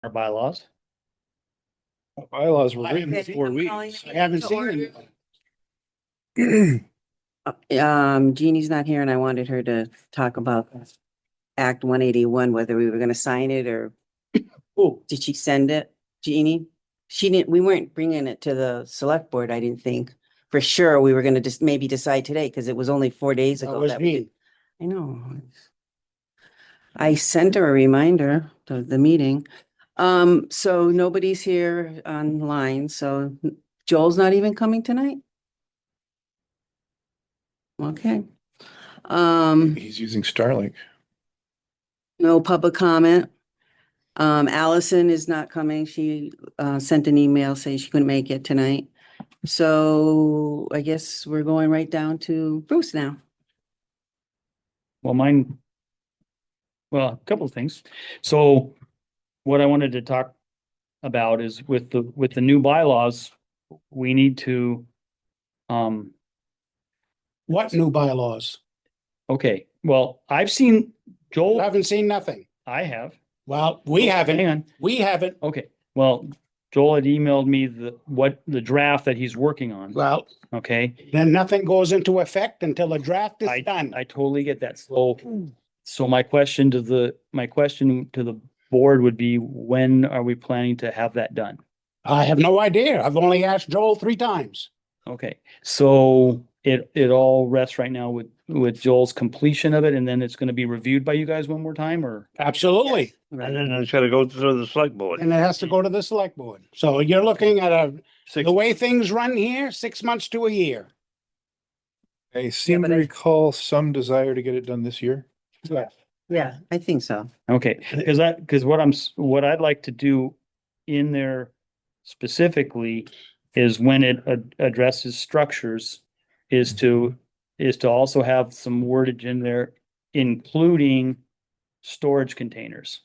our bylaws. Bylaws were I written haven't- before I'm we. calling I haven't to seen order. it. Jeannie's not here and I wanted her to talk about Act 181, whether we were gonna sign it or Oh, did she send it, Jeannie? She didn't, we weren't bringing it to the select board, I didn't think. For sure, we were gonna just maybe decide today because it was only 4 days that ago was that we did. me. I know. I sent her a reminder to the meeting. So nobody's here online, so Joel's not even coming tonight? Okay. He's using Starlink. No public comment. Allison is not coming. She sent an email saying she couldn't make it tonight. So I guess we're going right down to Bruce now. Well, a couple of things. So what I wanted to talk about is with the new bylaws, we need to, What new bylaws? okay, well, I've seen I Joel, haven't seen nothing. I have. Well, we Hang haven't. on. We haven't. Okay, well, Joel had emailed me the draft that he's working on, Well, okay? then nothing goes into effect until the draft is done. I totally get that. So my question to the board would be, when are we planning to have that done? I have no idea. I've only asked Joel 3 times. Okay, so it all rests right now with Joel's completion of it, and then it's gonna be reviewed by you guys one more time, or? Absolutely. And then it's gotta go through the select board. And it has to go to the select board. So you're looking at Six- the way things run here, 6 months to a year. I seem but to I- recall some desire to get it done this year. Yeah, I think so. Okay, because what I'd like to do in there specifically is when it addresses structures, is to also have some wordage in there, including storage containers.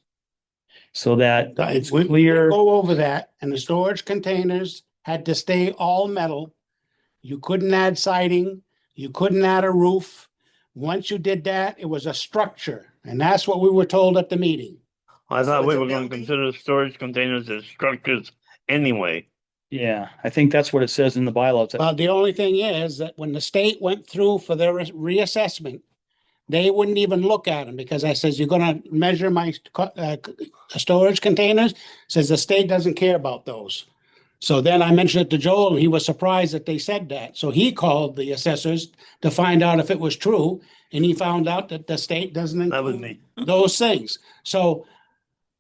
So that it's We clear. go over that, and the storage containers had to stay all metal. You couldn't add siding, you couldn't add a roof. Once you did that, it was a structure, and that's what we were told at the meeting. I thought So we it's a were gonna building? consider storage containers as structures anyway. Yeah, I think that's what it says in the bylaws. Well, the only thing is that when the state went through for their reassessment, they wouldn't even look at them because I says, you're gonna measure my storage containers? Says the state doesn't care about those. So then I mentioned it to Joel and he was surprised that they said that. So he called the assessors to find out if it was true. And he found out that the state doesn't That was include me. those things. So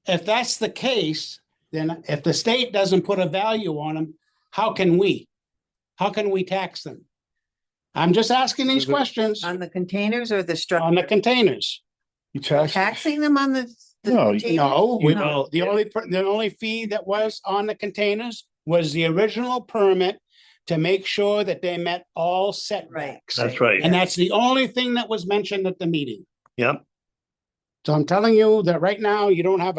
if that's the case, then if the state doesn't put a value on them, how can we? How can we tax them? I'm just asking these questions On the containers or the on structure? the containers. You tax, Taxing them on the No, container? No, Well, the only fee that was on the containers was the original permit to make sure that they met all setbacks. That's right. And that's the only thing that was mentioned at the meeting. Yep, So I'm telling you that right now you don't have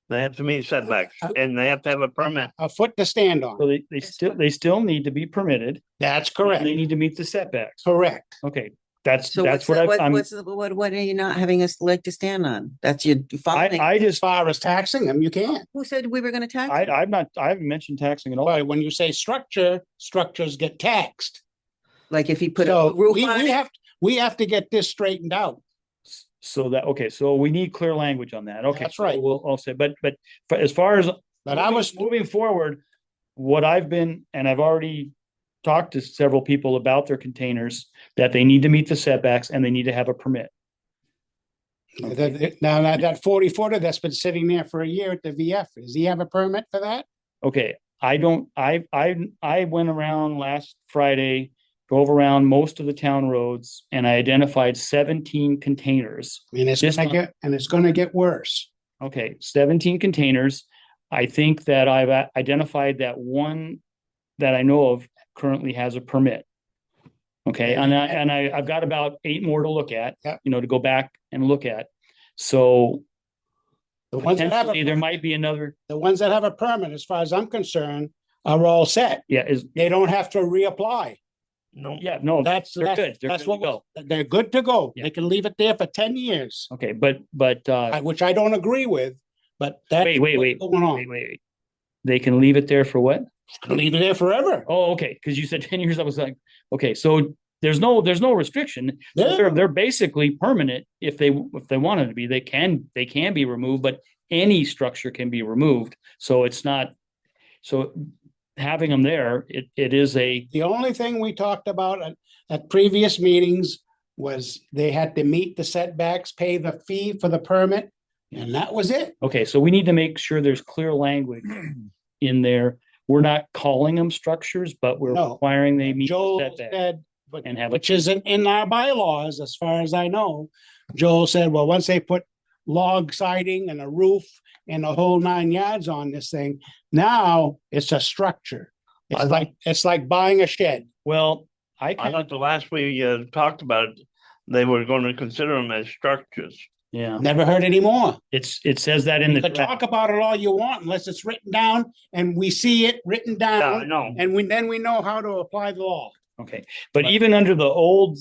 they have to meet setbacks and they have to have a permit. a foot to stand So on. they still need to be permitted. That's and correct. They need to meet the setbacks. Correct. Okay, that's So what what are you not having us leg to stand on? That's your following. I As just, far as taxing them, you can't. Who said we were gonna tax? them? I haven't mentioned taxing at all. Well, when you say structure, structures get taxed. Like if he put a So roof we on it? have to get this straightened out. So we need clear language on that. Okay. That's right. So we'll say, but as far as But I was, moving forward, what and I've already talked to several people about their containers, that they need to meet the setbacks and they need to have a permit. now that 40 footer that's been sitting there for a year at the VF, does he have a permit for that? Okay, I went around last Friday, drove around most of the town roads, and I identified 17 containers. I mean, it's gonna get worse. Okay, 17 containers. I think that I've identified that one that I know of currently has a permit. Okay, I've got about 8 more to look at, Yep. to go back and look at. So The ones that have potentially there a, might be another, the ones that have a permit, as far as I'm concerned, are all set. is, They don't have to reapply. No, yeah, no, That's, they're good. They're that's good to what, go. they're good to go. Yeah. They can leave it there for 10 years, Okay, but which I don't agree with. But that's Wait. what's going on. Wait. They can leave it there for what? Leave it there forever. Oh, okay, because you said 10 years. I was like, okay, so there's no restriction. So Yeah. they're basically permanent if they wanted to be. They can be removed, but any structure can be removed. So it's not so having them there, it is a The only thing we talked about at previous meetings was they had to meet the setbacks, pay the fee for the permit, and that was it. okay, so we need to make sure there's clear language in there. We're not calling them structures, but we're No. requiring they meet the Joel setback. said, but, and have it- which isn't in our bylaws, as far as I know. Joel said, well, once they put log siding and a roof and the whole 9 yards on this thing, now it's a structure. It's like buying a shed. Well, I thought the last we talked about it, they were going to consider them as structures. yeah, Never heard any more. it says that in You the could talk about it all you want unless it's written down and we see it written Yeah, I down. know. And then we know how to apply the law. Okay, but even under the old,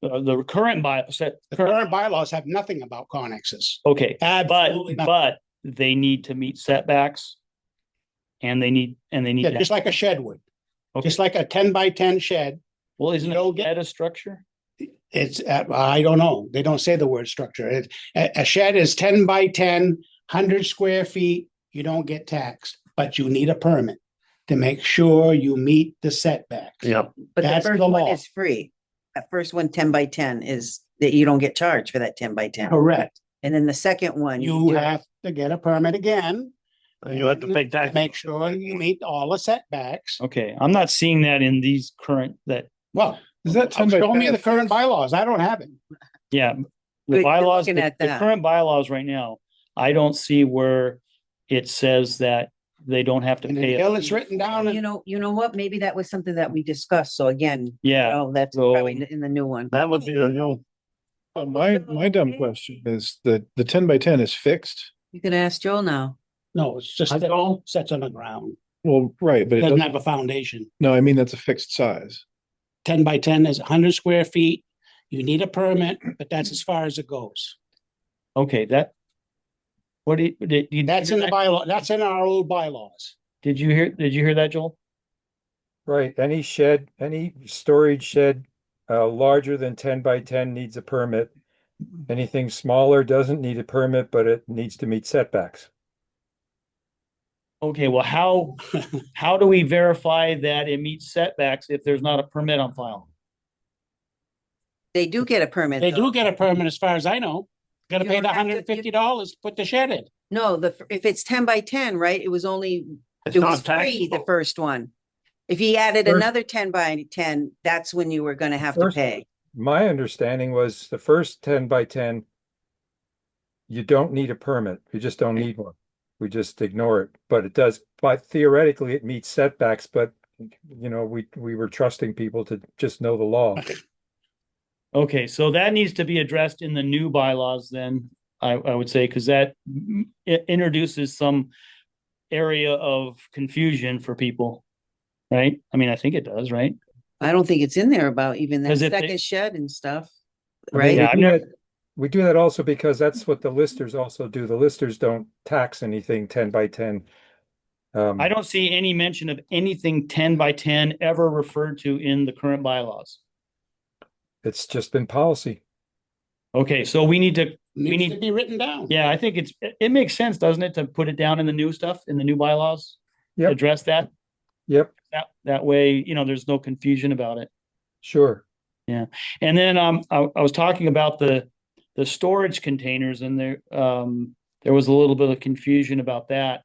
the current The current bylaws have nothing about connexes. okay, Absolutely nothing. but they need to meet setbacks. And they need Yeah, to, just like a shed would. Okay. Just like a 10 by 10 shed. well, isn't you'll it get- a structure? It's, I don't know. They don't say the word structure. A shed is 10 by 10, 100 square feet. You don't get taxed, but you need a permit to make sure you meet the setbacks. Yep. But the That's first the one law. is free. That first one, 10 by 10, is that you don't get charged for that 10 by 10. Correct. And then the second one. You do- have to get a permit again. And you have to pay tax. Make sure you meet all the setbacks. Okay, I'm not seeing that in these current Well, Is that 10 by show 10? me the current bylaws. I don't have it. yeah. Good, The you're bylaws, looking at the that. current bylaws right now, I don't see where it says that they don't have to And pay. until it's written down. You know what? Maybe that was something that we discussed. So again, Yeah, oh, that's so- probably in the new one. That would be the new. My dumb question is the 10 by 10 is fixed. You can ask Joel now. No, it's just That's all? sets on the ground. Well, right, but it Doesn't doesn't, have a foundation. no, I mean, that's a fixed size. 10 by 10 is 100 square feet. You need a permit, but that's as far as it goes. okay, that. What did you? That's in the bylaw. That's in our old bylaws. Did you hear that, Joel? Right, any shed, any storage shed, larger than 10 by 10 needs a permit. Anything smaller doesn't need a permit, but it needs to meet setbacks. Okay, well, how do we verify that it meets setbacks if there's not a permit on file? They do get a permit. They though. do get a permit as far as I know. Gotta You pay the don't have to- $150 to put the shed in. No, if it's 10 by 10, right? It was only, It's it not was free, the taxable. first one. If he added First- another 10 by 10, that's when you were gonna have to First- pay. My understanding was the first 10 by 10, you don't need a permit. You just don't need one. We just ignore it, but it does, but theoretically it meets setbacks, but we were trusting people to just know the law. Okay, so that needs to be addressed in the new bylaws then, I would say, because that introduces some area of confusion for people. Right? I mean, I think it does, right? I don't think it's in there about even that 'Cause if second they- shed and stuff, I mean, right? Yeah, I've never- We do that also because that's what the listers also do. The listers don't tax anything 10 by 10. I don't see any mention of anything 10 by 10 ever referred to in the current bylaws. It's just been policy. Okay, so we need to, Needs need- to be written down. yeah, I think it makes sense, doesn't it, to put it down in the new stuff, in the new bylaws? Yep. Address that, Yep, that way, there's no confusion about it. sure. And then I was talking about the storage containers and there was a little bit of confusion about that.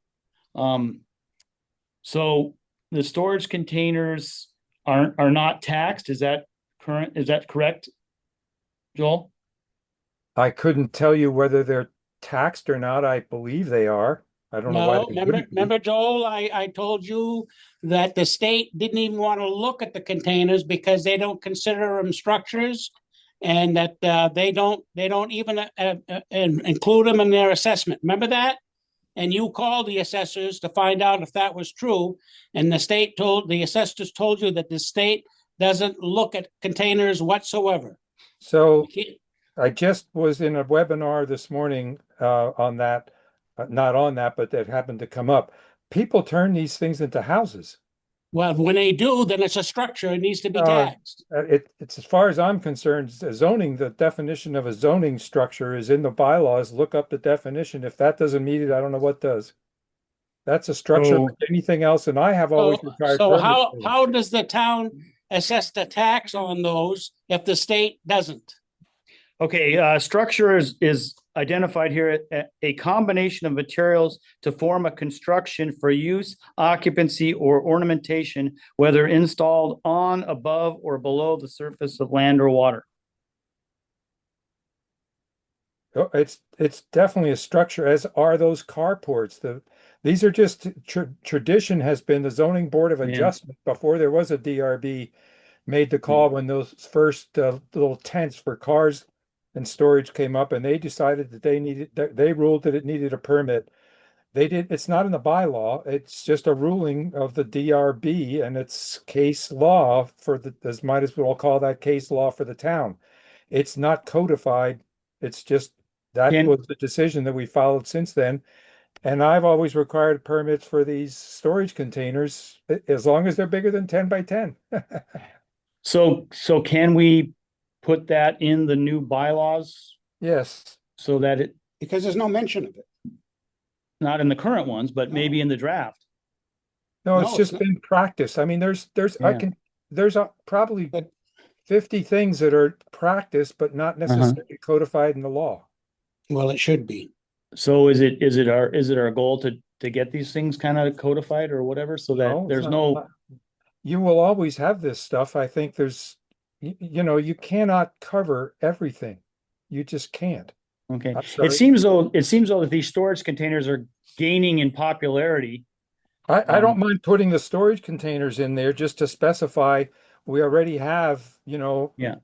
So the storage containers are not taxed. Is that correct, Joel? I couldn't tell you whether they're taxed or not. I believe they are. I don't know why. No, remember, Joel, I told you that the state didn't even want to look at the containers because they don't consider them structures. And that they don't even include them in their assessment. Remember that? And you called the assessors to find out if that was true. And the assessors told you that the state doesn't look at containers whatsoever. So I just was in a webinar this morning on that, not on that, but that happened to come up. People turn these things into houses. Well, when they do, then it's a structure. It needs to be Uh, taxed. It's as far as I'm concerned, zoning, the definition of a zoning structure is in the bylaws. Look up the definition. If that doesn't meet it, I don't know what does. That's a structure So- like anything else, and I have always required So permits. how does the town assess the tax on those if the state doesn't? Okay, structure is identified here, a combination of materials to form a construction for use, occupancy, or ornamentation, whether installed on, above, or below the surface of land or water. Oh, it's definitely a structure, as are those carports. These are just tradition has been the zoning board of Yeah. adjustment before there was a DRB made the call when those first little tents for cars and storage came up, and they decided that they ruled that it needed a permit. They did, it's not in the bylaw, it's just a ruling of the DRB, and it's case law for as might as well call that case law for the town. It's not codified, it's just that Can- was the decision that we followed since then. And I've always required permits for these storage containers as long as they're bigger than 10 by 10. So can we put that in the new bylaws Yes. so that it, Because there's no mention of it. not in the current ones, but maybe in the draft? No, No, it's it's just not. been practice. I mean, Yeah. there's probably But- 50 things that are practice, but not necessarily codified in the law. Well, it should be. So is it our goal to get these things kind of codified or whatever, so that No, it's there's not- no, You will always have this stuff. I think you cannot cover everything. You just can't. okay. I'm sorry. It seems though that these storage containers are gaining in popularity. I don't Um, mind putting the storage containers in there just to specify we already have, Yeah.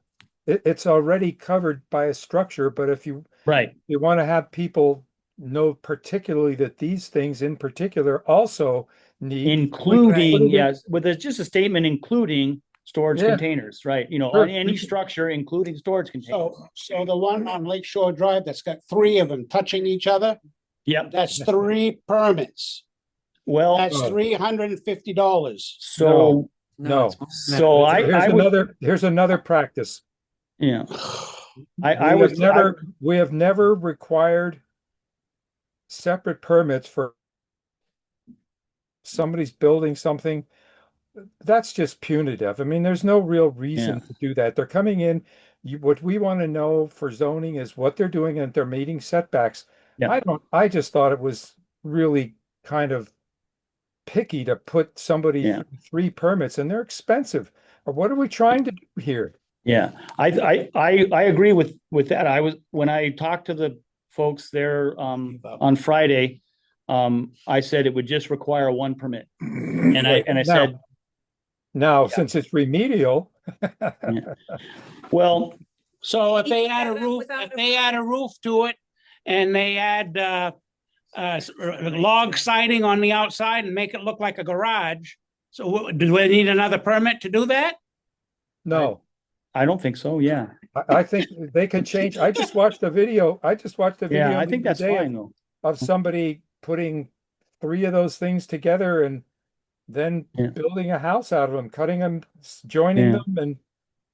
it's already covered by a structure, but if you Right, want to have people know particularly that these things in particular also need. including, yes, but there's just a statement including storage Yeah. containers, right? Sure. On any structure, including storage containers. So the one on Lake Shore Drive that's got three of them touching each other, Yep, that's 3 permits. well, That's $350. so, No. it's more than that. so Here's another practice. yeah, We I have was, we have never required separate permits for somebody's building something. That's just punitive. I mean, there's no real reason to do that. They're coming in. What we want to know for zoning is what they're doing and they're meeting setbacks. Yeah. I just thought it was really kind of picky to put somebody Yeah. through 3 permits, and they're expensive. What are we trying to do here? yeah, I agree with that. When I talked to the folks there, on Friday, I said it would just require 1 permit. And I Now- said, Now, since it's remedial, well, So if they add a Without- roof, without if a- they add a roof to it and they add log siding on the outside and make it look like a garage, so do they need another permit to do that? no. I don't think so, yeah. I think they can change. I just watched a video. Yeah, I the think other that's day fine though. of somebody putting 3 of those things together and then Yeah. building a house out of them, cutting them, joining Yeah. them, and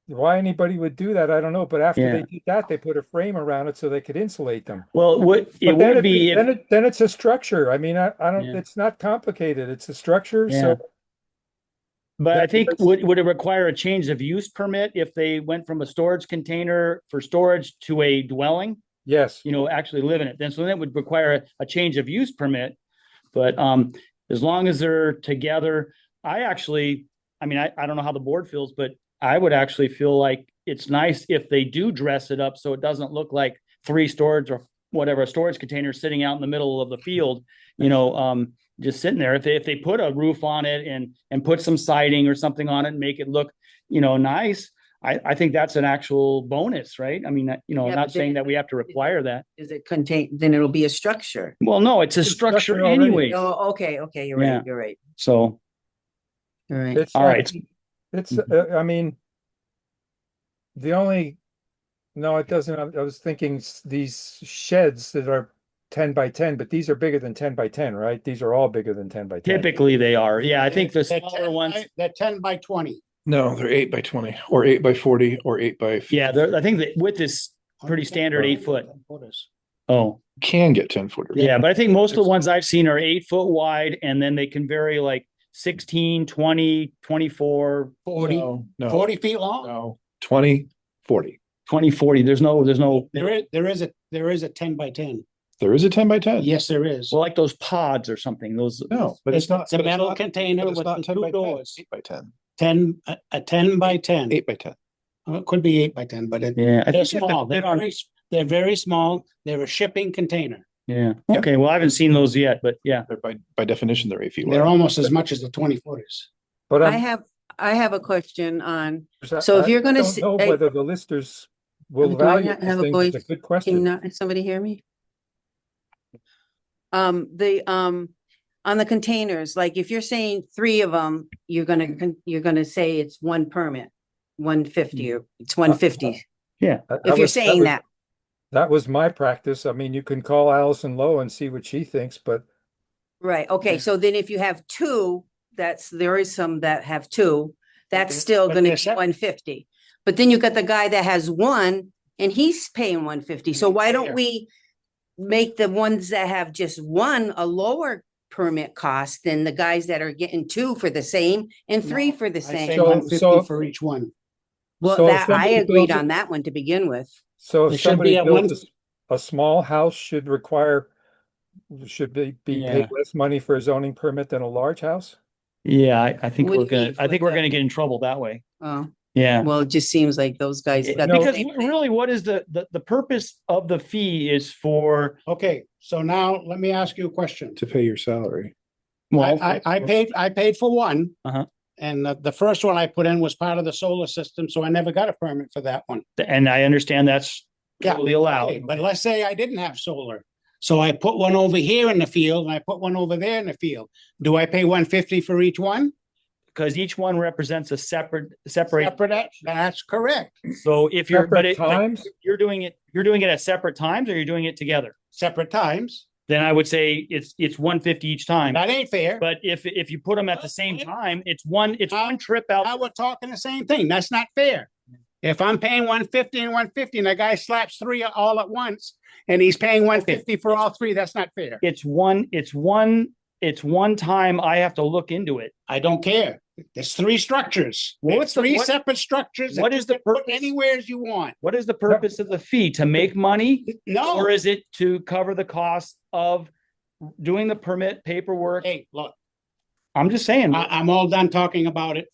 why anybody would do that, I don't know. But after Yeah. they did that, they put a frame around it so they could insulate them. Well, it But then would be if, then it's a structure. I mean, I don't. Yeah. It's not complicated. It's a structure. Yeah. So but I that- think that's- would it require a change of use permit if they went from a storage container for storage to a dwelling? yes, Actually live in it, then so that would require a change of use permit. But as long as they're together, I don't know how the board feels, but I would actually feel like it's nice if they do dress it up so it doesn't look like 3 storage or whatever, storage containers sitting out in the middle of the field, just sitting there. If they put a roof on it and put some siding or something on it and make it look, nice, I think that's an actual bonus, right? I mean, Yeah, not but saying then- that we have to require that. Does it contain, then it'll be a structure. Well, no, it's a It's a structure structure already. anyway. Oh, okay, you're Yeah. right, you're right, So, you're right. it's all right. I mean, the only No, it doesn't. I was thinking these sheds that are 10 by 10, but these are bigger than 10 by 10, right? These are all bigger than 10 by 10. Typically they are. Yeah, I think the They're smaller ones. They're 10 by 20. No, they're 8 by 20 or 8 by 40 or 8 by. Yeah, I think the width is pretty standard 8 foot. Oh, Can get 10 footers. yeah, but I think most of the ones I've seen are 8 foot wide, and then they can vary like 16, 20, 24, 40, No, no, 40 feet long. no, 20, 40. 20, 40. There's no, There is a 10 by 10. There is a 10 by 10. Yes, there is. well, like those pods or something, those. No, but it's not. It's a but metal not- container but it's with not the 10 two by 10, doors. 8 by 10. 10 by 10. 8 by 10. Well, it could be 8 by 10, but Yeah, I they're think you have to small. fit on- They're very small. They're a shipping container. Yeah, Yeah. okay, well, I haven't seen those yet, but yeah. They're by definition, they're 8 feet They're wide. almost as much as the 20 footers. But I have a question on, I- so if I you're gonna don't say- know whether the listers will Do I value not these have a things. It's voice? a good can question. not somebody hear me? On the containers, like if you're saying 3 of them, you're gonna say it's one permit, 150 or it's 150. Yeah, If you're saying that, That was my practice. I mean, you can call Allison Lowe and see what she thinks, but right, okay, so then if you have 2, there is some that have 2, that's still but gonna they're be separate. 150. But then you got the guy that has 1 and he's paying 150, so why don't Fair. we make the ones that have just 1 a lower permit cost than the guys that are getting 2 for the same and 3 for the I say same? So- 150 for each one. Well, so if that, I somebody agreed builds a- on that one to begin with. so It if should somebody be at builds a small house should be Yeah. paid less money for a zoning permit than a large house? yeah, I think What we're do you gonna, mean I think for we're the- gonna get in trouble that way. Oh, Yeah. well, it just seems like those guys got the Because same thing. really, what is the purpose of the fee is for, Okay, so now let me ask you a question. To pay your salary. well, I paid for one. Uh-huh. And the first one I put in was part of the solar system, so I never got a permit for that one. and I understand that's Yeah, totally allowed. Okay, but let's say I didn't have solar. So I put one over here in the field and I put one over there in the field. Do I pay 150 for each one? Because each one represents a separate. Separate, that's correct. So if you're, but Separate times? you're doing it at separate times, or you're doing it together? Separate times. Then I would say it's 150 each time. That ain't fair. But if you put them at the same time, it's one trip Now out. we're talking the same thing. That's not fair. If I'm paying 150 and 150 and the guy slaps 3 all at once and he's paying 150 for all 3, that's not fair. It's one time I have to look into it. I don't care. There's 3 structures. Well, It's 3 separate structures. what that is you the can put purpose? anywhere as you want. What is the purpose of the fee? To make money? No. Or is it to cover the cost of doing the permit paperwork? Hey, look, I'm just saying. I'm all done talking about it.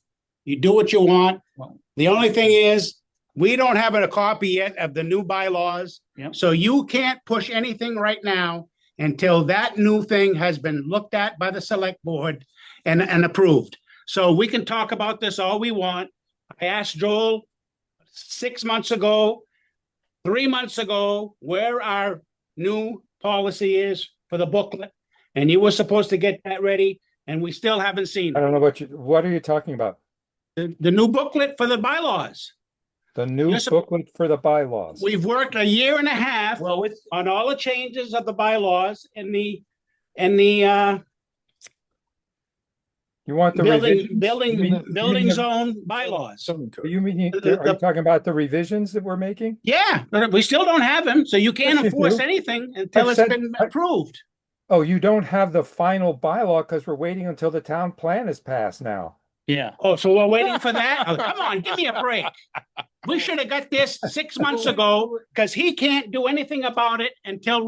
You do what you want. Well- The only thing is, we don't have a copy yet of the new bylaws. Yep. So you can't push anything right now until that new thing has been looked at by the select board and approved. So we can talk about this all we want. I asked Joel 6 months ago, 3 months ago, where our new policy is for the booklet. And you were supposed to get that ready, and we still haven't seen I it. don't know what are you talking about? The new booklet for the bylaws. The new Yes, sir. booklet for the bylaws. We've worked a year and a half Well, with, on all the changes of the bylaws and the You want the revisions? building zone bylaws. Zoning code. You mean, the- are you talking about the revisions that we're making? Yeah, but we still don't have them, so you can't Yes, you enforce do. anything until I've it's said- been approved. Oh, you don't have the final bylaw because we're waiting until the town plan is passed now. yeah. Oh, so we're waiting for that? Oh, come on, give me a break. We should have got this 6 months ago, because he can't do anything about it until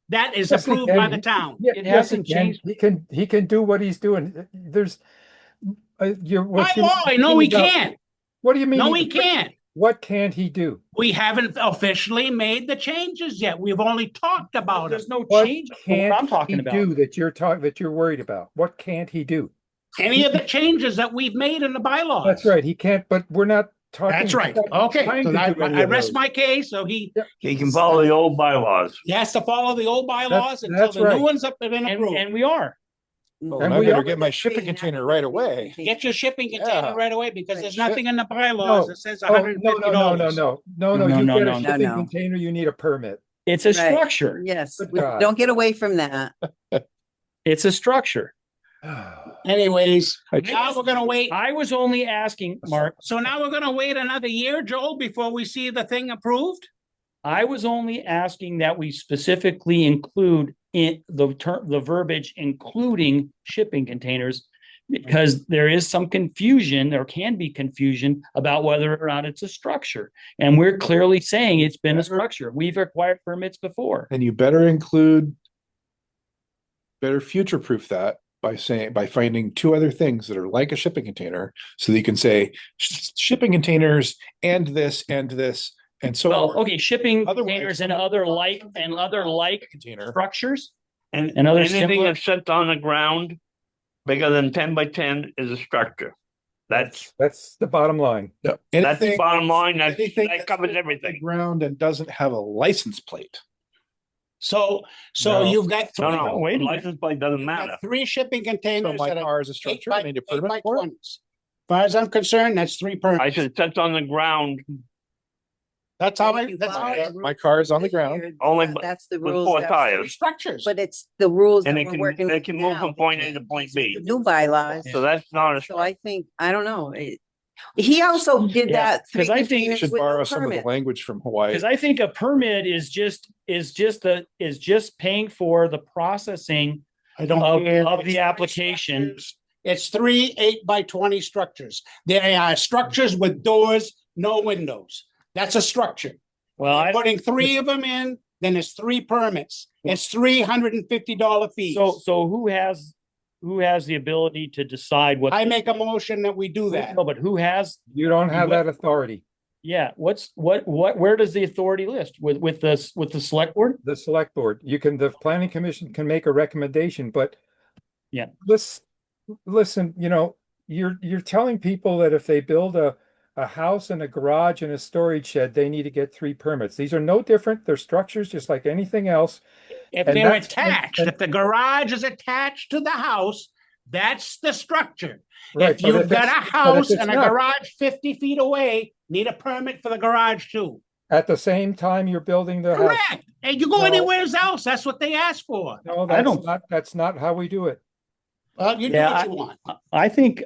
that is Yes, he approved by can. the town. Yeah, It yes, hasn't he can. changed. He can do what he's doing. There's, you're. By what you- law, no, he about- can't. What do you mean? No, he can't. What can't he do? We haven't officially made the changes yet. We've only talked about it. There's no What change from can't what I'm talking he about. do that you're worried about? What can't he do? Any of the changes that we've made in the bylaws. That's right. He can't, but we're not talking. That's right. about Okay, trying so to do any I of rest those. my case, so he He can follow the old bylaws. has to follow the old bylaws until that's the right. new ones have been And approved. we are. Well, And then I we better all- get my shipping container right away. Get your shipping container Yeah. right away because Right. there's nothing in the bylaws No. that says Oh, $150. no, No, you no, get no, a no, shipping no. container, you need a permit. It's a Right. structure. Yes, Good we- God. don't get away from that. It's a structure. Anyways, I now we're gonna wait. I was only asking, Mark, So now we're gonna wait another year, Joel, before we see the thing approved? I was only asking that we specifically include in the term, the verbiage, including shipping containers. Because there is some confusion, there can be confusion about whether or not it's a structure. And we're clearly saying it's been a structure. We've required permits before. And you better future-proof that by finding two other things that are like a shipping container, so that you can say shipping containers and this and so Well, on. okay, shipping Otherwise- containers and other like Container. structures. And And other anything similar- that's set on the ground bigger than 10 by 10 is a structure. That's the bottom line. Yeah. that's the Anything- bottom line. anything That that's covers on the everything. Ground and doesn't have a license plate. So No. you've got No, three, no, wait a minute. license plate doesn't you've matter. got three shipping So containers my that are car is a 8 structure, by, I need a 8 by permit for it. 20s. Far as I'm concerned, that's three permits. I said sets on the ground That's how If you that's how follow I, the My rules car is on the this ground. year, Only That's the with rules. 4 that- tires. structures. But it's the rules and that it we're can, working. it with can move now. from point A to point B. New bylaws. So that's not a So I think, I don't know. He also did Yeah, that. 'cause I think You containers should with no borrow some of the permit. language from Hawaii. Because I think a permit is just paying for the processing I don't of, care. of the application. It's three 8 by 20 structures. They are structures with doors, no windows. That's a structure. Well, You're putting three of them in, then it's three permits. It's $350 fees. so who has the ability to decide what? I make a motion that we do that. No, but who has, You don't have that authority. yeah, where does the authority list? With the select board? The select board, the planning commission can make a recommendation, but Yeah. listen, you're telling people that if they build a house and a garage and a storage shed, they need to get 3 permits. These are no different. They're structures just like anything else. If And they're that's- attached, and- if the garage is attached to the house, that's the structure. Right, If but you've got a it's- but if house it's and a not, garage 50 feet away, need a permit for the garage too. at the same time you're building the house. Correct. And you go No. anywhere else, that's what they ask for. No, I don't- that's not how we do it. Well, you do Yeah, what you want. I think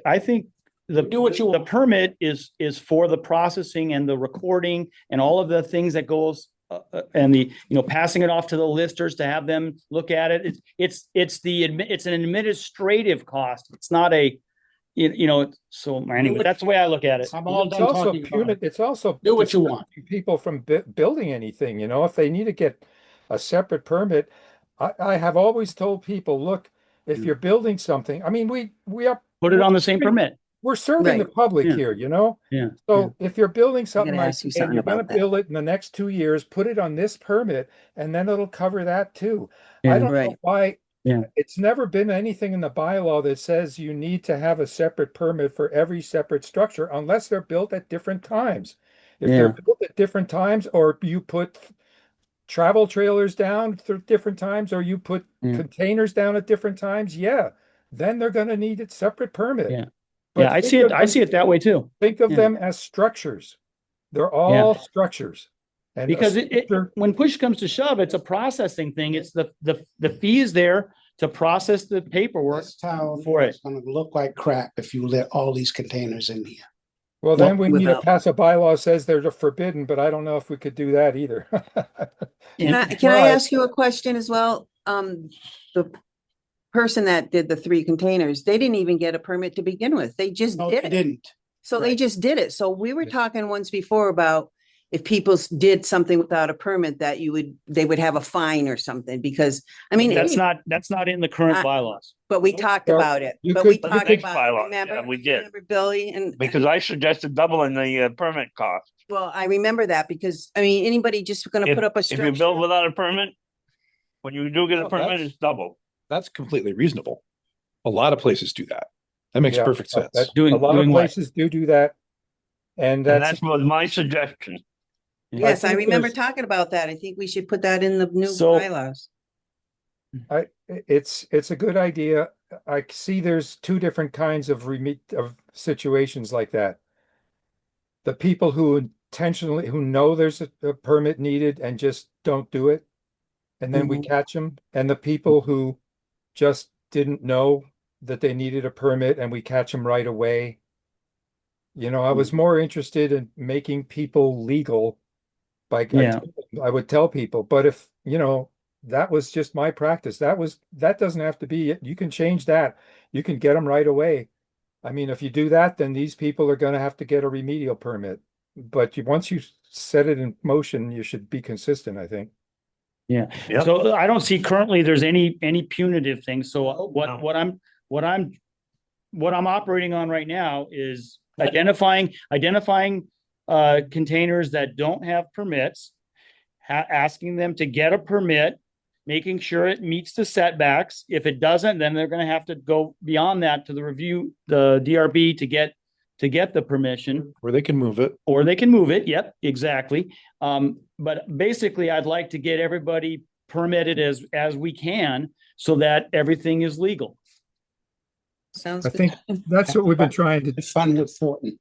Do what you the want. permit is for the processing and the recording and all of the things that goes and the, passing it off to the listers to have them look at it. It's an administrative cost. It's not a, so anyway, that's the way I look at it. I'm all It's done also talking about it. it's also Do what you want. people from building anything, if they need to get a separate permit. I have always told people, look, if you're building something, I mean, we are Put it on the same permit. we're serving the Right. public Yeah. here, Yeah. So if you're building something gonna like, ask you and something you're gonna about that. build it in the next 2 years, put it on this permit, and then it'll cover that too. Yeah. I don't know Right. why. Yeah. It's never been anything in the bylaw that says you need to have a separate permit for every separate structure unless they're built at different times. If they're Yeah. built at different times, or you put travel trailers down through different times, or you put Yeah. containers down at different times, then they're gonna need a separate permit. Yeah. But Yeah, I see it. I see it that way too. Think of Yeah. them as structures. They're all structures. And a Because structure- when push comes to shove, it's a processing thing. It's the fee is there to process the paperwork. This town for it. is gonna look like crap if you let all these containers in here. Well, then we need to without- pass a bylaw says they're forbidden, but I don't know if we could do that either. Can I Right. ask you a question as well? The person that did the 3 containers, they didn't even get a permit to begin with. They just No, did they it. didn't. So they Right. just did it. So we were Yes. talking once before about if people did something without a permit, that they would have a fine or something, because, I mean, That's not in the current I- bylaws. but we talked Well, about it. you But we could- talked Next about, bylaw, remember? yeah, we did. Remember, Billy? And, Because I suggested doubling the permit cost. well, I remember that because, I mean, anybody just gonna put up a If you build structure. without a permit, when you do get a Well, permit, that's- it's double. That's completely reasonable. A lot of places do that. That makes Yeah, perfect sense. a Doing- lot of doing what? places do that. And And that's, that's was my suggestion. Yes, I think remember there's- talking about that. I think we should put that in the new So- bylaws. It's a good idea. I see there's two different kinds of of situations like that. The people who intentionally, who know there's a permit needed and just don't do it, and then we catch them, and the people who just didn't know that they needed a permit and we catch them right away. I was more interested in making people legal by, Yeah. I would tell people, but if, that was just my practice. That doesn't have to be it. You can change that. You can get them right away. I mean, if you do that, then these people are going to have to get a remedial permit. But once you set it in motion, you should be consistent, I think. Yeah. Yep. So I don't see currently there's any punitive things. So No. what I'm operating on right now is identifying containers that don't have permits, asking them to get a permit, making sure it meets the setbacks. If it doesn't, then they're going to have to go beyond that to the DRB to get the permission, Where they can move it. or they can move it. Yep, exactly. But basically, I'd like to get everybody permitted as we can so that everything is legal. Sounds I good. think that's what we've been trying to. It's fun with Thornton.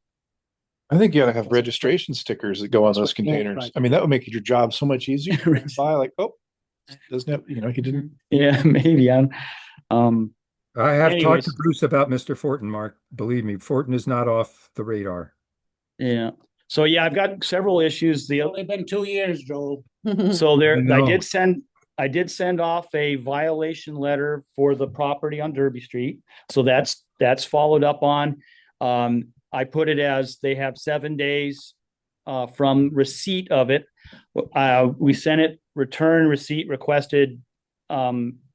I think you ought to have registration stickers that go on those containers. right. I mean, that would make your job so much easier. You can buy like, oh, doesn't have, he didn't. Yeah, maybe. I have talked Anyways. to Bruce about Mr. Fortin, Mark. Believe me, Fortin is not off the radar. Yeah. So yeah, I've got several issues. It's only been 2 years, Joel. So there, I know. I did send off a violation letter for the property on Derby Street. So that's followed up on. I put it as they have 7 days from receipt of it. We sent it return receipt requested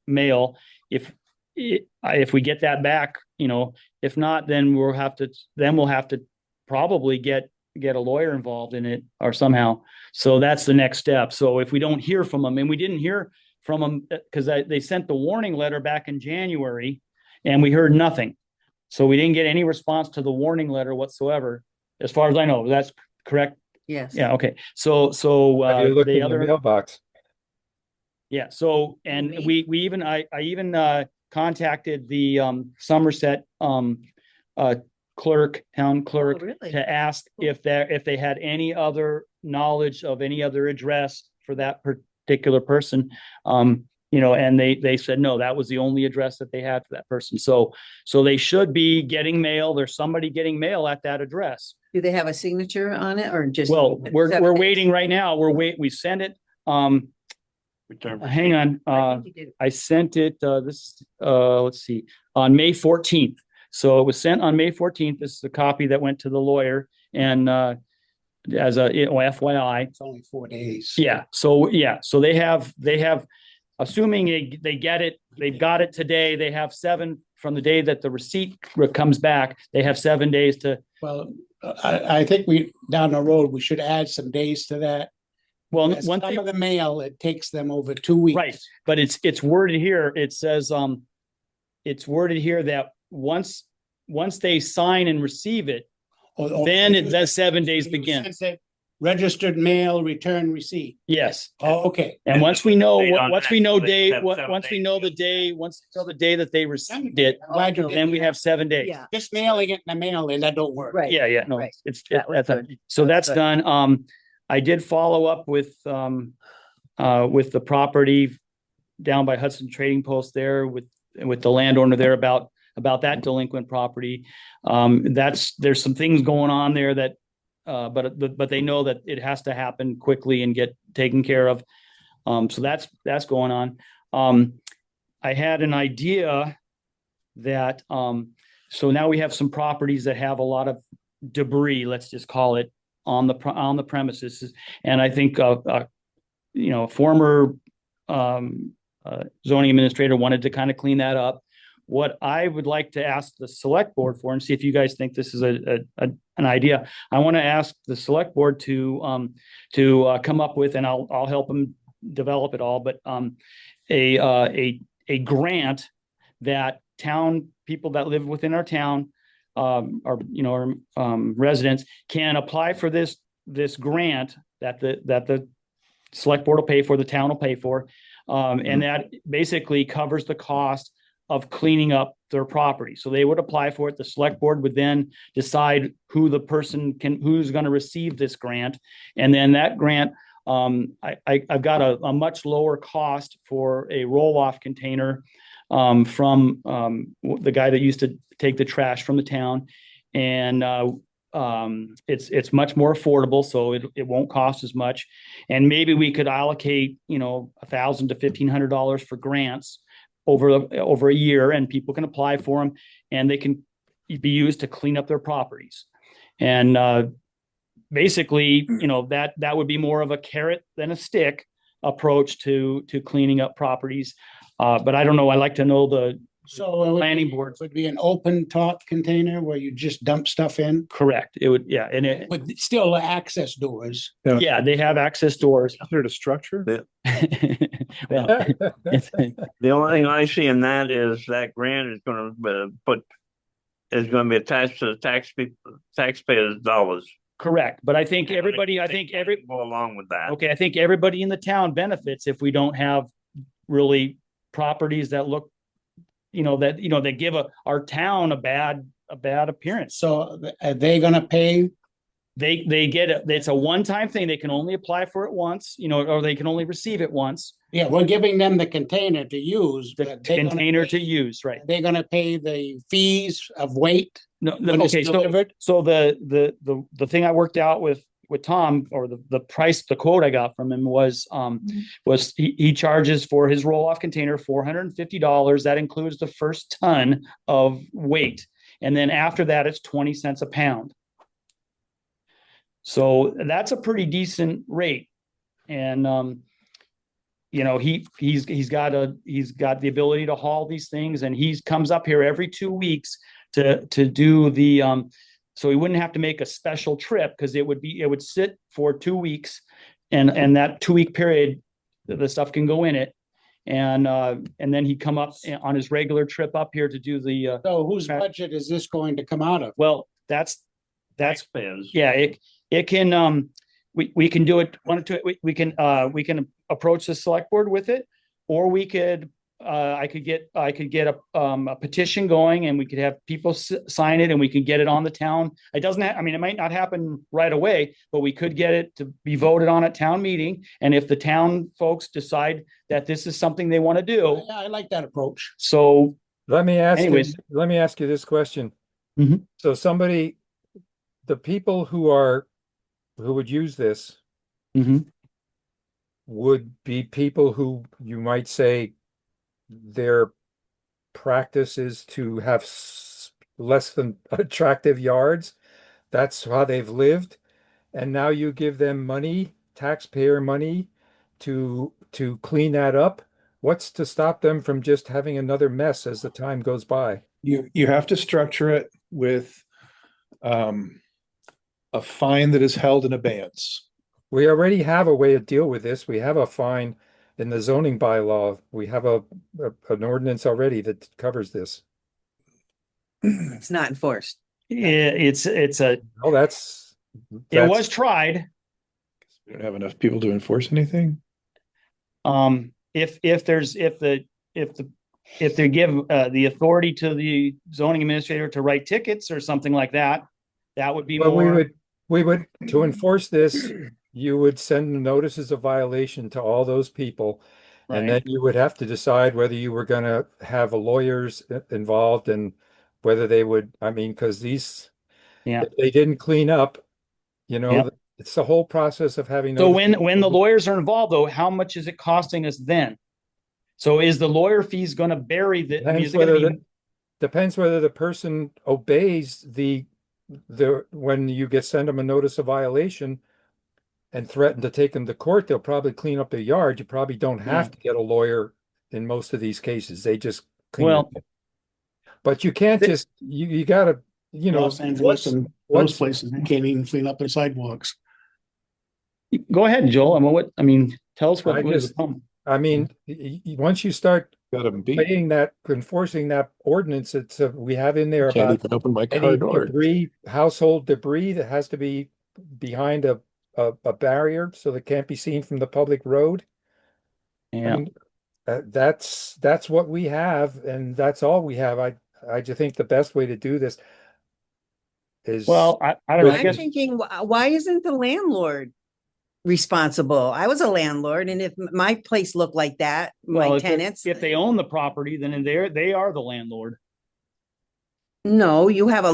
mail. If we get that back, if not, then we'll have to probably get a lawyer involved in it or somehow. So that's the next step. So if we don't hear from them, and we didn't hear from them because they sent the warning letter back in January and we heard nothing. So we didn't get any response to the warning letter whatsoever, as far as I know. That's correct. Yes. Yeah. Okay. So Have you looked the in other your mailbox? yeah. So, and I even contacted the Somerset town clerk Oh, really? to ask if they had any other knowledge of any other address for that particular person. And they said no, that was the only address that they had for that person. So they should be getting mail. There's somebody getting mail at that address. Do they have a signature on it or just? Well, we're 7 days? waiting right now. We sent it. Return. Hang on. I think you did. I sent it, let's see, on May 14th. So it was sent on May 14th. This is a copy that went to the lawyer and, as a FYI. It's only 4 days. Yeah. So they have, assuming they get it, they've got it today. They have 7 from the day that the receipt comes back. They have 7 days to, Well, I think down the road, we should add some days to that. well, As one some thing, of the mail, it takes them over 2 weeks. right. But it's worded here. It says, it's worded here that once they sign and receive it, then that 7 days You begin. sent it, Registered mail, return receipt. Yes. Oh, okay. And once we know, Date on once that, we know so they have 7 once we days. know the day, once we know the day that they received it, I'm glad you did. then we have 7 days. Yeah, Just mailing it in the mail and that don't work. right. Yeah, no, Right. that's was good. so that's good. done. I did follow up with the property down by Hudson Trading Post there with the landowner there about that delinquent property. There's some things going on there that, but they know that it has to happen quickly and get taken care of. So that's going on. I had an idea that, so now we have some properties that have a lot of debris, let's just call it, on the premises. And I think, former zoning administrator wanted to kind of clean that up. What I would like to ask the select board for, and see if you guys think this is an idea, I want to ask the select board to come up with, and I'll help them develop it all, but a grant that town people that live within our town, residents can apply for this grant that the select board will pay for, the town will pay for. And that basically covers the cost of cleaning up their property. So they would apply for it. The select board would then decide who the person who's going to receive this grant. And then that grant, I've got a much lower cost for a roll-off container from the guy that used to take the trash from the town. And it's much more affordable, so it won't cost as much. And maybe we could allocate, $1,000 to $1,500 for grants over a year, and people can apply for them, and they can be used to clean up their properties. And basically, that would be more of a carrot than a stick approach to cleaning up properties. But I don't know. I like to know the So it planning board. would be an open top container where you just dump stuff in Correct. It would, yeah, and it, with still access doors. yeah, they have access doors. Considered a structure? Well, The only thing I see in that is that grant is going to be attached to the taxpayers' dollars. correct. But I think Go along with that. okay, I think everybody in the town benefits if we don't have really properties that look, that give our town a bad appearance. So are they gonna pay? They get it. It's a one-time thing. They can only apply for it once, or they can only receive it once. Yeah, we're giving them the container to use. The but they're gonna container to pay- use, right? They're gonna pay the fees of weight No, when it's okay, delivered. so the thing I worked out with Tom, or the price, the quote I got from him was he charges for his roll-off container $450. That includes the first ton of weight. And then after that, it's 20 cents a pound. So that's a pretty decent rate. And he's got the ability to haul these things, and he comes up here every 2 weeks to do the so he wouldn't have to make a special trip, because it would sit for 2 weeks, and that 2 week period the stuff can go in it, and then he'd come up on his regular trip up here to do the So whose budget is this going to come out of? well, that's Taxpayers. yeah, it can we can do it one or two. We can approach the select board with it, or we could I could get a petition going, and we could have people sign it, and we can get it on the town. It doesn't it might not happen right away, but we could get it to be voted on at town meeting. And if the town folks decide that this is something they want to do, Yeah, I like that approach. so Let me ask Anyways. you this question. Mhm. So the people who would use this mhm. would be people who you might say their practice is to have less than attractive yards. That's how they've lived. And now you give them money, taxpayer money, to clean that up. What's to stop them from just having another mess as the time goes by? You have to structure it with a fine that is held in abeyance. We already have a way to deal with this. We have a fine in the zoning bylaw. We have an ordinance already that covers this. It's not enforced. It's a Oh, it was tried. We don't have enough people to enforce anything. If they give the authority to the zoning administrator to write tickets or something like that, that would be Well, more. we would to enforce this, you would send notices of violation to all those people. And then Right. you would have to decide whether you were going to have lawyers involved, and whether they would, because if they didn't clean up, Yeah. it's the whole process of having. So when the lawyers are involved, though, how much is it costing us then? So is the lawyer fees going to bury the? Depends whether the person obeys when you send them a notice of violation and threaten to take them to court, they'll probably clean up their yard. You probably don't have to get a lawyer in most of these cases. They just clean Well, it. But you can't just you gotta, Los Angeles and those places, they can't even clean up their sidewalks. go ahead, Joel. Tell us I what was. once you start Got them beat. enforcing that ordinance, we have in there Can't about even open my car any door. debris, household debris that has to be behind a barrier so that can't be seen from the public road. Yeah. That's what we have, and that's all we have. I just think the best way to do this is. Well, I don't know, I I'm guess, thinking, why isn't the landlord responsible? I was a landlord, and if my place looked like that, well, my if they- tenants, if they own the property, then they are the landlord. no, you have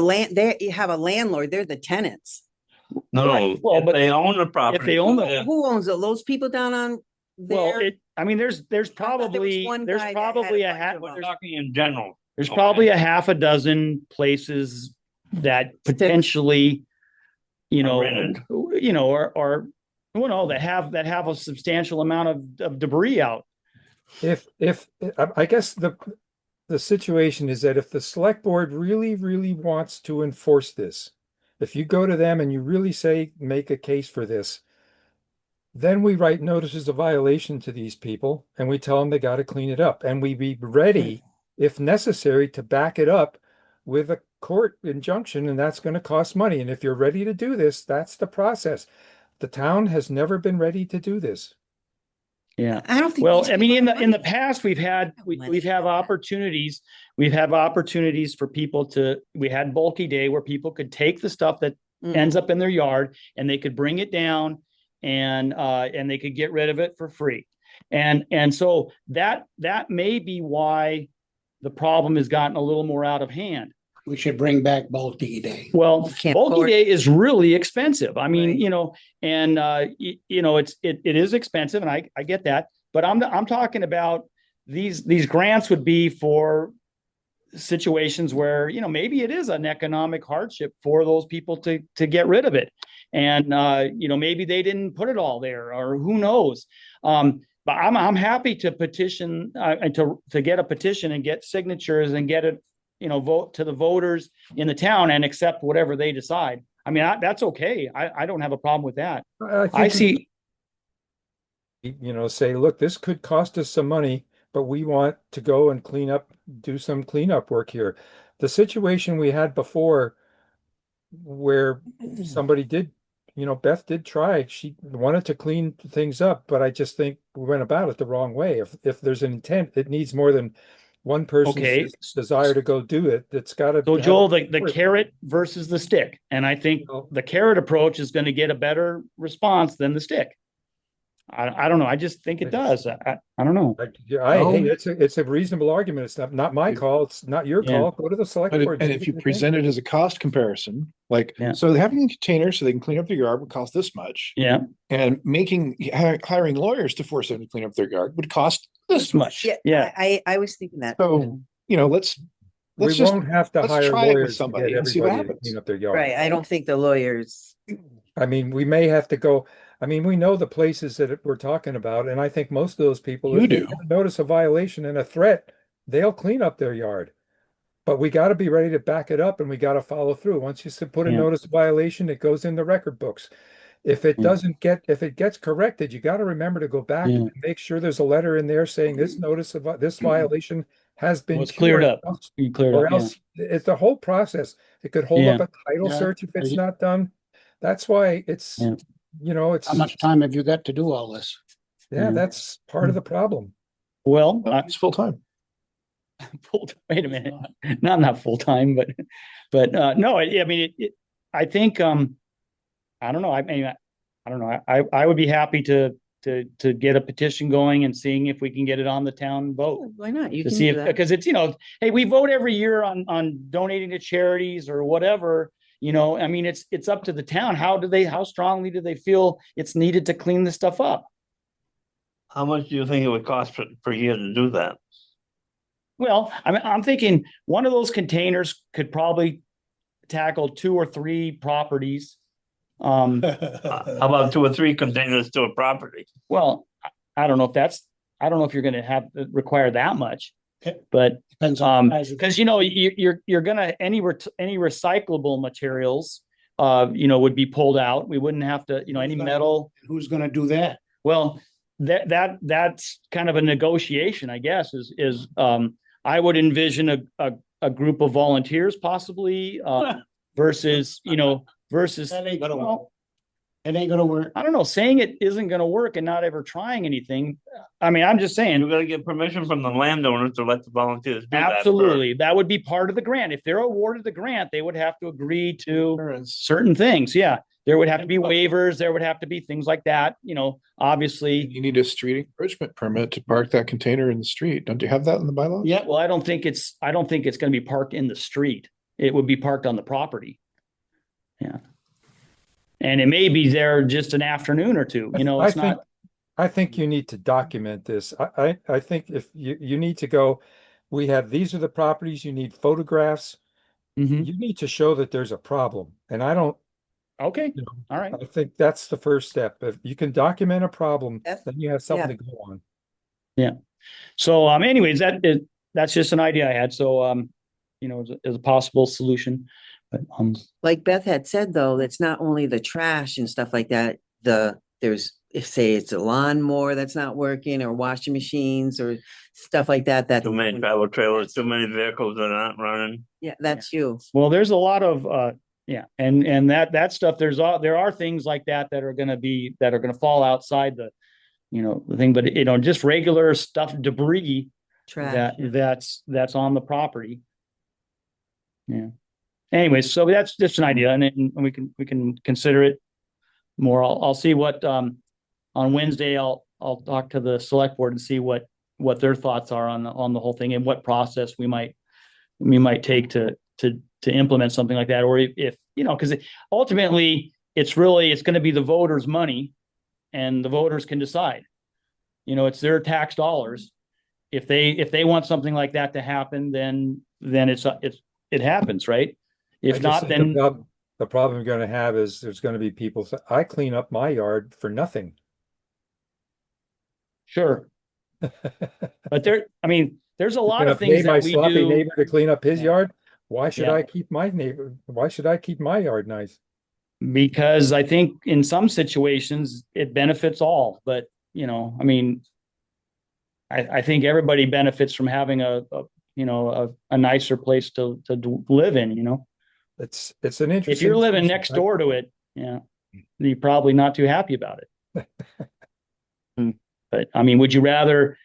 you have a landlord, they're the tenants. No, Right. Well, if but they own the property. they own the- Who owns it? Those people down on Well, there? I mean, there's thought there was probably, one there's guy that had probably a a bunch half, of them. We're talking in general. there's Okay. probably a half a dozen places that potentially, Are rented. or, well, no, that have a substantial amount of debris out. If I guess the situation is that if the select board really wants to enforce this, if you go to them and you really say, make a case for this, then we write notices of violation to these people and we tell them they got to clean it up, and we be ready, if necessary, to back it up with a court injunction, and that's going to cost money. And if you're ready to do this, that's the process. The town has never been ready to do this. Yeah. I don't think. Well, these I mean, people in have the money. past, we've had Money. opportunities. We've had opportunities for people we had bulky day where people could take the stuff that Mm. ends up in their yard and they could bring it down and they could get rid of it for free. And so that may be why the problem has gotten a little more out of hand. We should bring back bulky day. Well, Can't bulky afford- day is really expensive. I mean, Right. and it is expensive, and I get that. But I'm talking about these grants would be for situations where maybe it is an economic hardship for those people to get rid of it, and maybe they didn't put it all there, or who knows. But I'm happy to petition and to get a petition and get signatures and get it vote to the voters in the town and accept whatever they decide. I mean, that's okay. I don't have a problem with that. I see. Say, look, this could cost us some money, but we want to go and do some cleanup work here. The situation we had before where somebody did, Beth did try, she wanted to clean things up, but I just think we went about it the wrong way. If there's an intent, it needs more than one person's Okay. desire to go do it. That's got to. So Joel, the carrot versus the stick. And I think No. the carrot approach is going to get a better response than the stick. I don't know. I just think it does. I don't know. Hey, it's a reasonable argument. It's not my call. It's not your Yeah. call. Go to the select And board. if you present it as a cost comparison, Yeah. so having a container so they can clean up their yard would cost this much. Yeah. And hiring lawyers to force them to clean up their yard would cost this much. Yeah. I was thinking that. So, let's We just, won't have to let's hire try it with lawyers to somebody get and see what everybody to happens. clean up their yard. Right, I don't think the lawyers, I mean, we may have to go. I mean, we know the places that we're talking about, and I think most of those people, You if they do. get a notice of violation and a threat, they'll clean up their yard. But we got to be ready to back it up, and we got to follow through. Once you put a Yeah. notice of violation, it goes in the record books. If it Yeah. if it gets corrected, you got to remember to go back Yeah. and make sure there's a letter in there saying this notice of this violation has been It's cleared cured. up. You cleared Or up. Yeah. else it's the whole process. It could hold up Yeah. a title Yeah. search if it's I- not done. That's why it's, Yeah. it's, How much time have you got to do all this? yeah, Yeah. that's part of the problem. Well, It's full time. wait a minute. No, I'm not full time, but no, I mean, I think, I don't know. I mean, I don't know. I would be happy to get a petition going and seeing if we can get it on the town vote. why not? You To can see do if, that. because it's, hey, we vote every year on donating to charities or whatever, I mean, it's up to the town. How strongly do they feel it's needed to clean this stuff up? How much do you think it would cost per year to do that? Well, I'm thinking one of those containers could probably tackle 2 or 3 properties. How about 2 or 3 containers to a property? Well, I don't know if you're going to require that much, Okay. but Depends on the size of- because you're gonna any recyclable materials would be pulled out. We wouldn't have to any metal. Who's gonna do that? Well, that's kind of a negotiation, I guess. Is I would envision a group of volunteers possibly versus versus That ain't gonna work. It ain't gonna work. I don't know, saying it isn't gonna work and not ever trying anything. I mean, I'm just saying. You gotta get permission from the landowners to let the volunteers do that. Absolutely. That would be part of the grant. If they're awarded the grant, they would have to agree to certain things. Yeah. There would have to be waivers. There would have to be things like that. Obviously. You need a street encouragement permit to park that container in the street. Don't you have that in the bylaw? Yeah, Well, I don't think it's going to be parked in the street. It would be parked on the property. Yeah. And it may be there just an afternoon or two. I think you need to document this. I think if you need to go, these are the properties, you need photographs. Mhm. You need to show that there's a problem. And I don't, Okay. All right. I think that's the first step. If you can document a problem, then you have something to go on. Yeah. So, anyways, that's just an idea I had. So, as a possible solution, but, Like Beth had said, though, it's not only the trash and stuff like that. If say it's a lawnmower that's not working or washing machines or stuff like that, Too many travel trailers, too many vehicles that are not running. Yeah, that's you. well, there's a lot of, and that stuff, there are things like that are going to fall outside the thing, but just regular stuff, debris Trash. that's on the property. Yeah. Anyways, so that's just an idea, and we can consider it more. I'll see what, on Wednesday, I'll talk to the select board and see what their thoughts are on the whole thing and what process we might take to implement something like that, or if because ultimately it's going to be the voters' money, and the voters can decide. It's their tax dollars. If they want something like that to happen, then it happens, right? If not, then the problem you're going to have is there's going to be people say, I clean up my yard for nothing. sure. But there's a lot Gonna of things pay my that we sloppy do. neighbor to clean up his Yeah. yard. Why should Yeah. I keep my neighbor? Why should I keep my yard nice? Because I think in some situations it benefits all, but I think everybody benefits from having a nicer place to live in. It's an interesting. If you're living discussion. next door to it, you're probably not too happy about it. But would you rather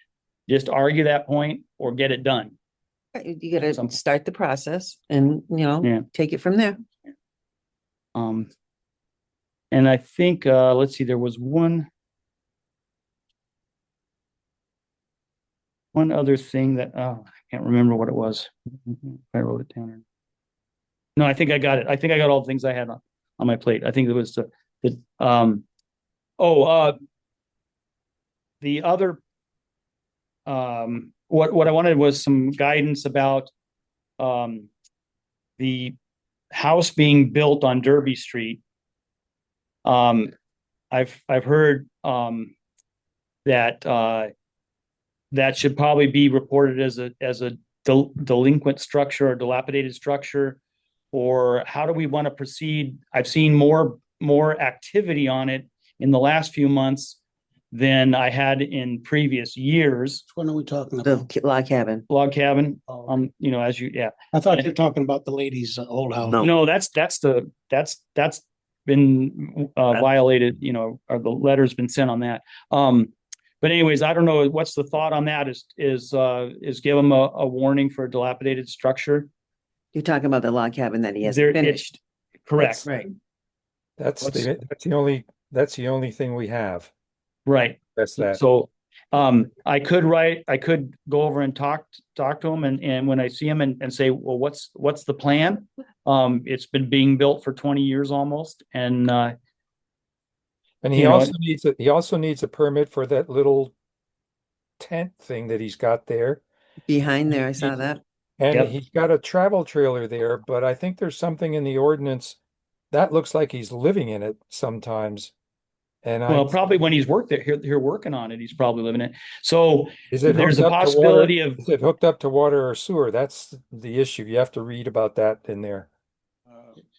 just argue that point or get it done? You gotta start the process and, Yeah. take it from there. And I think, let's see, there was one other thing that, I can't remember what it was. I wrote it down. No, I think I got it. I think I got all the things I had on my plate. I think it was the other, what I wanted was some guidance about, the house being built on Derby Street. I've heard, that, that should probably be reported as a delinquent structure or dilapidated structure, or how do we want to proceed? I've seen more activity on it in the last few months than I had in previous years. What are we talking about? The log cabin. Log cabin, Oh. I thought you were talking about the lady's old house. No, that's been violated, or the letter's been sent on that. But anyways, I don't know, what's the thought on that? Is give them a warning for a dilapidated structure? You're talking about the log cabin that he has There- finished. Correct. Right. That's the only thing we have. Right. That's that. So, I could go over and talk to him, and when I see him and say, well, what's the plan? It's been being built for 20 years almost. And he also needs a permit for that little tent thing that he's got there. Behind there, I saw that. And Yep. he's got a travel trailer there, but I think there's something in the ordinance that looks like he's living in it sometimes. And probably when he's worked there, here working on it, he's probably living it. So is it there's a hooked up to possibility water? of, Is it hooked up to water or sewer? That's the issue. You have to read about that in there.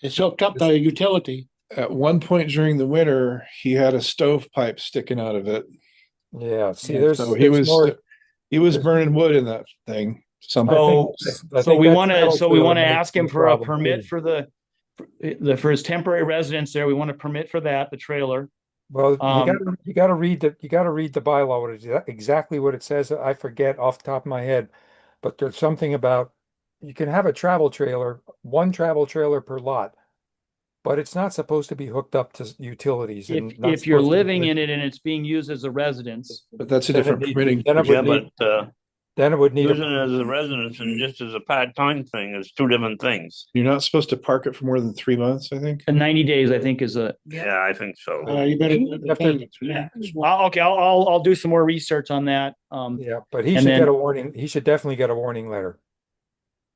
It's hooked up to a utility. At one point during the winter, he had a stovepipe sticking out of it. Yeah. See, And there's so more. he was burning wood in that thing somehow. so we want to travel trailer ask him may for a be a permit problem, for for his temporary residence there, we want a permit for that, the trailer. Well, Um, you gotta read the bylaw, exactly what it says. I forget off the top of my head, but there's something about you can have a travel trailer, one travel trailer per lot, but it's not supposed to be hooked up to utilities and not If you're supposed to be living in connected. it and it's being used as a residence, But that's a Then it different need- permitting. then it Yeah, would need- but Then it would need using it a, as a residence and just as a part-time thing is two different things. You're not supposed to park it for more than 3 months, I think. 90 days, I think, is a. Yeah, I think so. You better. have to- Okay, I'll do some more research on that. yeah, but he And should then- get a warning. He should definitely get a warning letter.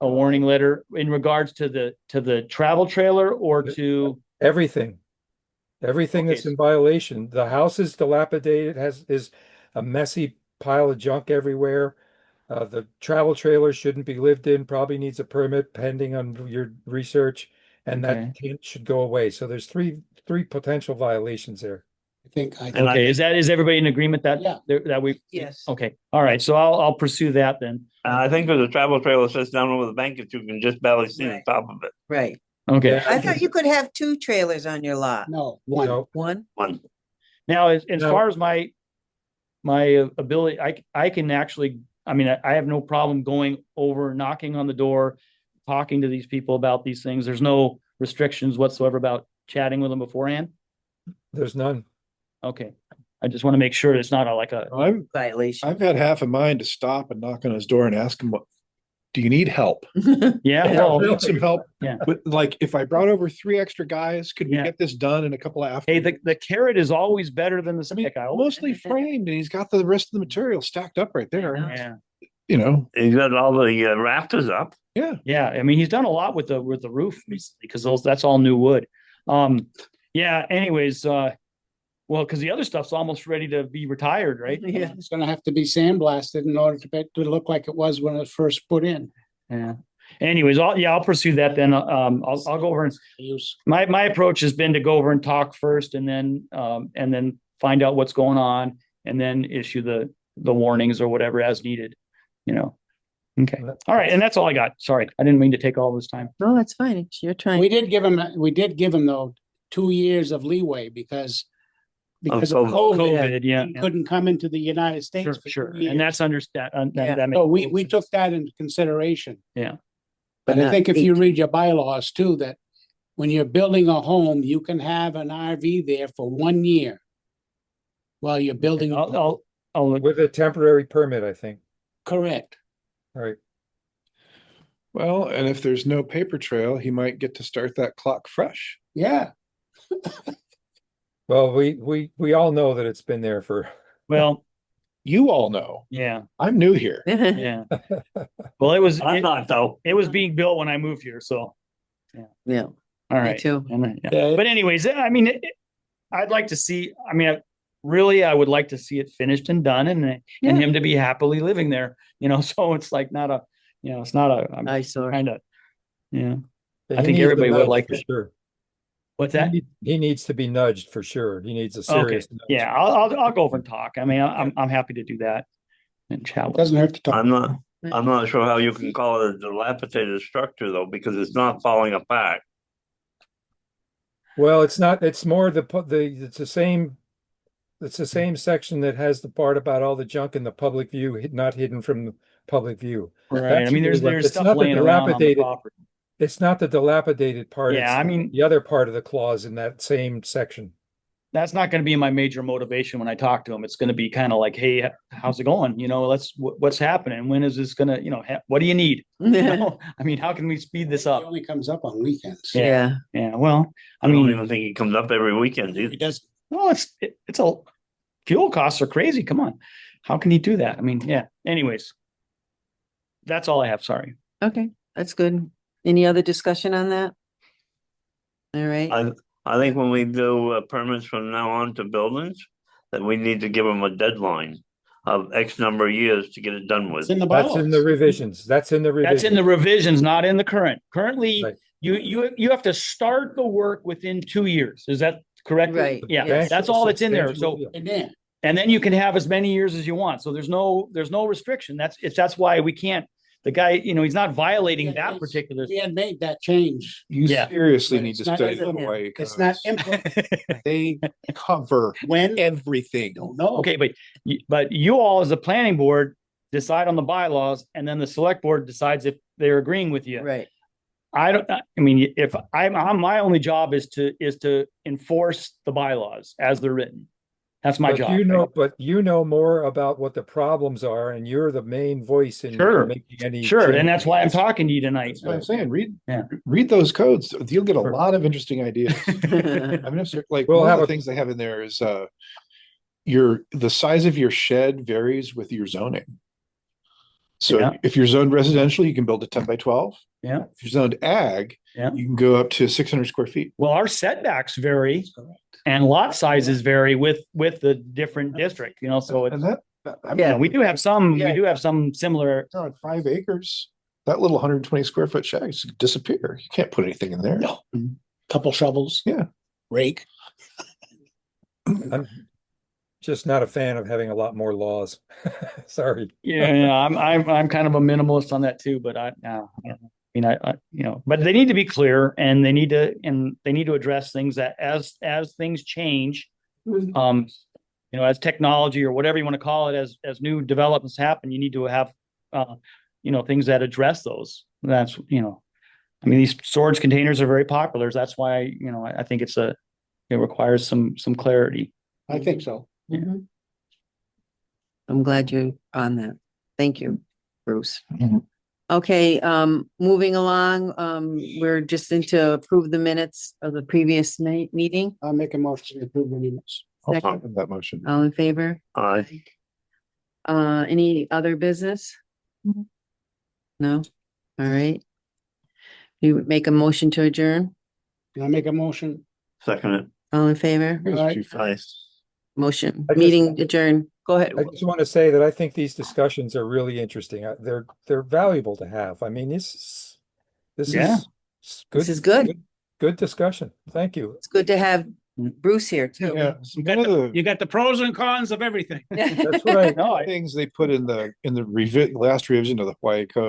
A warning letter in regards to the travel trailer or to, Everything. Everything that's Okay. in violation. The house is dilapidated, is a messy pile of junk everywhere. The travel trailer shouldn't be lived in, probably needs a permit pending on your research, and Okay. that tent should go away. So there's three potential violations there. I And okay, is everybody in agreement that? Yeah. That we? Yes. Okay, all right, so I'll pursue that then. I think if the travel trailer sits down over the bank, you can just barely see the top of it. Right. Okay, Yeah. I thought you could have 2 trailers on your lot. No, one. No, One? One. now, as No. far as my ability, I can actually, I mean, I have no problem going over, knocking on the door, talking to these people about these things. There's no restrictions whatsoever about chatting with them beforehand. there's none. Okay, I just want to make sure it's not like a, Violation. I've had half a mind to stop and knock on his door and ask him, "What do you need help? yeah, Yeah, well, I need some help." Yeah. With, like, if I brought over 3 extra guys, could we Yeah. get this done in a couple of hey, afternoons? the carrot is always better than the I mean, stick. I always, mostly framed, and he's got the rest of the material stacked up right there. yeah, You know, He's got all the rafters up. yeah. I mean, he's done a lot with the roof recently because that's all new wood. Yeah. Anyways, well, because the other stuff's almost ready to be retired, right? Yeah. It's gonna have to be sandblasted in order to look like it was when it was first put in. Yeah. Anyways, I'll pursue that then. I'll go over and Use. my approach has been to go over and talk first and then find out what's going on and then issue the warnings or whatever as needed, you know. Okay. All right. And that's all I got. Sorry. I didn't mean to take all this time. No, that's fine. It's your time. We did give him though 2 years of leeway because of COVID. COVID. Yeah. He couldn't come into the United States. Sure, for sure. 2 years. And that's understand. Yeah. That makes So we total sense. took that into consideration. Yeah. But But I not think if you 18. read your bylaws too, that when you're building a home, you can have an RV there for 1 year while you're building. I'll With a temporary permit, I think. Correct. All right. well, and if there's no paper trail, he might get to start that clock fresh. Yeah. Well, we all know that it's been there for, well, You all know, yeah, I'm new here. yeah. Well, it was I'm not though. it was being built when I moved here, so Yeah, all me right. too. And, yeah. Okay. But anyways, I mean, I'd like to see. I mean, I would like to see it finished and done, and Yeah. him to be happily living there. You know, so it's like not a, you know, it's not a. I'm Eyesore. kind of, yeah. he I think needs the everybody would nudge like for it. sure. What's that? He needs to be nudged for sure. He needs a Okay. serious nudge. Yeah, I'll go over and talk. I mean, I'm happy to do that and chat. with Doesn't hurt to talk. I'm not sure how you can call it a dilapidated structure though, because it's not falling apart. Well, it's not, it's more it's the same section that has the part about all the junk in the public view, not hidden from the public view. Right. That's I mean, there's really what- it's stuff not the laying around on the dilapidated- property. It's not the dilapidated part. Yeah, it's I mean- the other part of the clause in that same section. That's not going to be my major motivation when I talk to him. It's going to be kind of like, hey, how's it going? You know, what's happening? When is this going to, you know, what do you need? You know? I mean, how can we speed this It up? only comes up on weekends. Yeah. Yeah, Yeah. Well, I I don't mean, even think he comes up every weekend either. It does. well, it's a fuel costs are crazy. Come on. How can he do that? I mean, yeah. Anyways, that's all I have. Sorry. okay, that's good. Any other discussion on that? All right, I think when we do permits from now on to buildings, that we need to give them a deadline of X number of years to get it done with. It's in the That's in the bylaws. revisions. That's in the That's in revision. the revisions, not in the current. Currently, Right. you have to start the work within 2 years. Is that correct? Right, Yeah, yes. that's all that's in there. So, Substantial deal. And then, and then you can have as many years as you want. So there's no restriction. That's why we can't, the guy, he's not violating Yeah, that it's- particular. We had made that change. You Yeah. seriously But need it's to not- study the Yeah. Hawaii It's not codes. implemented. They cover When? everything. Don't know. Okay, but you all as a planning board decide on the bylaws and then the select board decides if they're agreeing with you. Right. I mean, if my only job is to enforce the bylaws as they're written. That's my But job. but you know more about what the problems are, and you're the main voice in Sure. making any. Sure, and change. that's why I'm talking to you tonight. That's what I'm saying. Yeah. Read those codes. You'll get a Sure. lot of interesting ideas. I mean, like We'll one have of a- the things they have in there is the size of your shed varies with your zoning. So Yeah. if you're zoned residential, you can build a 10 by 12. Yeah, If you're zoned ag, Yeah. you can go up to 600 square feet. well, our setbacks vary and lot sizes vary with the different district, so And it's, I yeah, mean, we do have some similar. on 5 acres, that little 120 square foot shed is disappear. You can't put anything in there. No. Couple shovels. Yeah. Rake. I'm just not a fan of having a lot more laws. Sorry. Yeah, I'm kind of a minimalist on that too, but I mean, but they need to be clear and they need to address things that as things change, as technology or whatever you want to call it, as new developments happen, you need to have, things that address those. That's, I mean, these storage containers are very popular. That's why, I think it requires some clarity. I think so. Mhm. I'm glad you're on that. Thank you, Bruce. Mhm. Okay, moving along, we're just into approve the minutes of the previous meeting. I'll make a motion to approve the minutes. I'll Second. second that motion. All in favor? Aye. Any other business? Mhm. No? All right. You make a motion to adjourn? Can I make a motion? Second it. All in favor? Here's Aye. two Aye. Motion, I just- meeting adjourned. Go ahead. I just want to say that I think these discussions are really interesting. They're valuable to have. I mean, this Yeah. is This is good. Good discussion. Thank you. It's good to have Bruce here too. Yeah, so one of the You got the pros and cons of everything. That's what I No, things they put in the last revision of the Hawaii Code